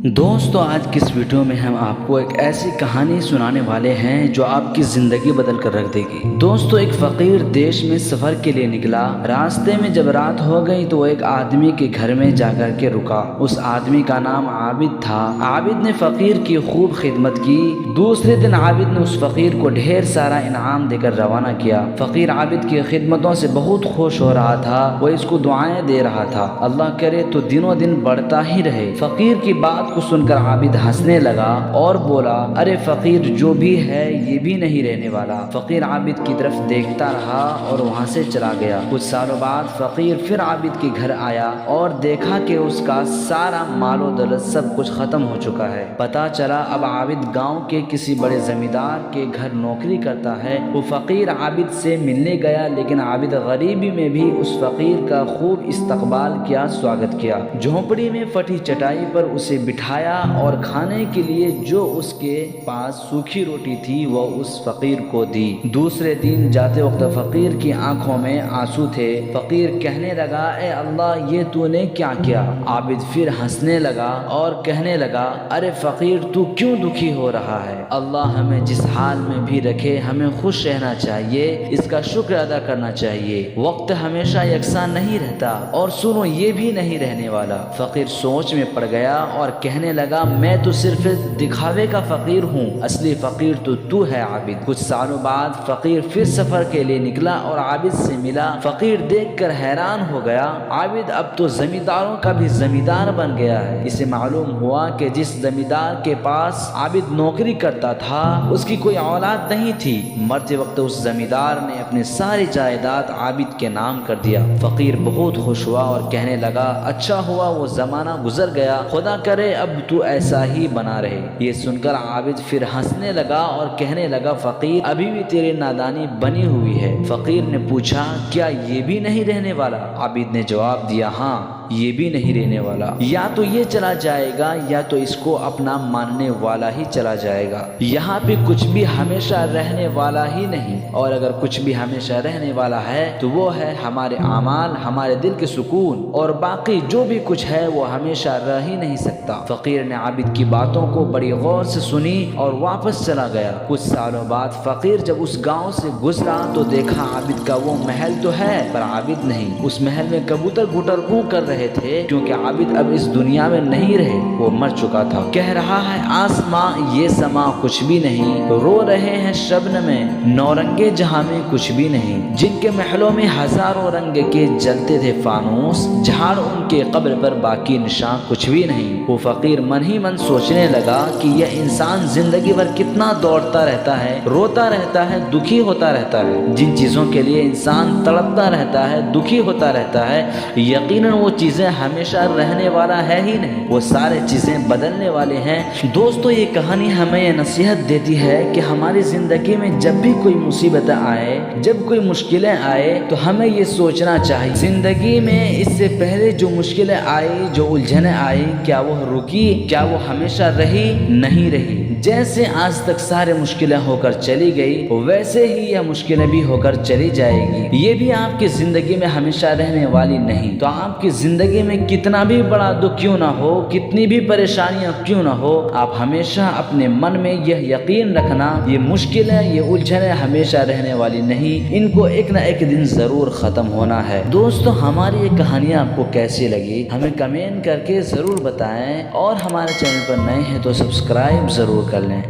دوستو آج کی اس ویڈیو میں ہم آپ کو ایک ایسی کہانی سنانے والے ہیں جو آپ کی زندگی بدل کر رکھ دے گی۔ دوستو ایک فقیر دیش میں سفر کے لیے نکلا۔ راستے میں جب رات ہو گئی تو وہ ایک آدمی کے گھر میں جا کر کے رکا۔ اس آدمی کا نام عابد تھا۔ عابد نے فقیر کی خوب خدمت کی۔ دوسرے دن عابد نے اس فقیر کو ڈھیر سارا انعام دے کر روانہ کیا۔ فقیر عابد کی خدمتوں سے بہت خوش ہو رہا تھا۔ وہ اس کو دعائیں دے رہا تھا، اللہ کرے تو دنوں دن بڑھتا ہی رہے۔ فقیر کی بات کو سن کر عابد ہنسنے لگا اور بولا، ارے فقیر جو بھی ہے یہ بھی نہیں رہنے والا۔ فقیر عابد کی طرف دیکھتا رہا اور وہاں سے چلا گیا۔ کچھ سالوں بعد فقیر پھر عابد کے گھر آیا اور دیکھا کہ اس کا سارا مال و دولت سب کچھ ختم ہو چکا ہے۔ پتا چلا اب عابد گاؤں کے کسی بڑے زمیندار کے گھر نوکری کرتا ہے۔ وہ فقیر عابد سے ملنے گیا، لیکن عابد غریبی میں بھی اس فقیر کا خوب استقبال کیا، سواگت کیا۔ جھونپڑی میں پھٹی چٹائی پر اسے بٹھایا اور کھانے کے لیے جو اس کے پاس سوکھی روٹی تھی وہ اس فقیر کو دی۔ دوسرے دن جاتے وقت فقیر کی آنکھوں میں آنسو تھے۔ فقیر کہنے لگا، اے اللہ یہ تو نے کیا کیا؟ عابد پھر ہنسنے لگا اور کہنے لگا، ارے فقیر تو کیوں دکھی ہو رہا ہے؟ اللہ ہمیں جس حال میں بھی رکھے ہمیں خوش رہنا چاہیے، اس کا شکر ادا کرنا چاہیے۔ وقت ہمیشہ یکساں نہیں رہتا اور سنو یہ بھی نہیں رہنے والا۔ فقیر سوچ میں پڑ گیا اور کہنے لگا، میں تو صرف دکھاوے کا فقیر ہوں، اصلی فقیر تو ہے عابد۔ کچھ سالوں بعد فقیر پھر سفر کے لیے نکلا اور عابد سے ملا۔ فقیر دیکھ کر حیران ہو گیا، عابد اب تو زمینداروں کا بھی زمیندار بن گیا ہے۔ اسے معلوم ہوا کہ جس زمیندار کے پاس عابد نوکری کرتا تھا اس کی کوئی اولاد نہیں تھی۔ مرتے وقت اس زمیندار نے اپنی ساری جائیداد عابد کے نام کر دیا۔ فقیر بہت خوش ہوا اور کہنے لگا، اچھا ہوا وہ زمانہ گزر گیا، خدا کرے اب تو ایسا ہی بنا رہے۔ یہ سن کر عابد پھر ہنسنے لگا اور کہنے لگا، فقیر ابھی بھی تیری نادانی بنی ہوئی ہے۔ فقیر نے پوچھا، کیا یہ بھی نہیں رہنے والا؟ عابد نے جواب دیا، ہاں یہ بھی نہیں رہنے والا، یا تو یہ چلا جائے گا یا تو اس کو اپنا ماننے والا ہی چلا جائے گا۔ یہاں پہ کچھ بھی ہمیشہ رہنے والا ہی نہیں، اور اگر کچھ بھی ہمیشہ رہنے والا ہے تو وہ ہے ہمارے اعمال، ہمارے دل کے سکون، اور باقی جو بھی کچھ ہے وہ ہمیشہ رہ ہی نہیں سکتا۔ فقیر نے عابد کی باتوں کو بڑی غور سے سنی اور واپس چلا گیا۔ کچھ سالوں بعد فقیر جب اس گاؤں سے گزرا تو دیکھا عابد کا وہ محل تو ہے پر عابد نہیں۔ اس محل میں کبوتر گھٹر گوں کر رہے تھے کیونکہ عابد اب اس دنیا میں نہیں رہے، وہ مر چکا تھا۔ کہہ رہا ہے آسماں یہ سما کچھ بھی نہیں، رو رہے ہیں شبنم میں نورنگے جہاں میں کچھ بھی نہیں، جن کے محلوں میں ہزاروں رنگ کے جلتے تھے فانوس، جھاڑ ان کے قبر پر باقی نشان کچھ بھی نہیں۔ وہ فقیر من ہی من سوچنے لگا کہ یہ انسان زندگی بھر کتنا دوڑتا رہتا ہے، روتا رہتا ہے، دکھی ہوتا رہتا ہے۔ جن چیزوں کے لیے انسان تڑپتا رہتا ہے، دکھی ہوتا رہتا ہے، یقیناً وہ چیزیں ہمیشہ رہنے والا ہے ہی نہیں، وہ سارے چیزیں بدلنے والے ہیں۔ دوستو یہ کہانی ہمیں یہ نصیحت دیتی ہے کہ ہماری زندگی میں جب بھی کوئی مصیبتیں آئے، جب کوئی مشکلیں آئے تو ہمیں یہ سوچنا چاہیے زندگی میں اس سے پہلے جو مشکلیں آئی، جو الجھنیں آئی، کیا وہ رکی؟ کیا وہ ہمیشہ رہی؟ نہیں رہی۔ جیسے آج تک سارے مشکلیں ہو کر چلی گئی ویسے ہی یہ مشکلیں بھی ہو کر چلی جائے گی۔ یہ بھی آپ کی زندگی میں ہمیشہ رہنے والی نہیں۔ تو آپ کی زندگی میں کتنا بھی بڑا دکھ کیوں نہ ہو، کتنی بھی پریشانیاں کیوں نہ ہو، آپ ہمیشہ اپنے من میں یہ یقین رکھنا، یہ مشکلیں، یہ الجھنیں ہمیشہ رہنے والی نہیں، ان کو ایک نہ ایک دن ضرور ختم ہونا ہے۔ دوستو ہماری یہ کہانیاں آپ کو کیسی لگی ہمیں کمنٹ کر کے ضرور بتائیں، اور ہمارے چینل پر نئے ہیں تو سبسکرائب ضرور کر لیں۔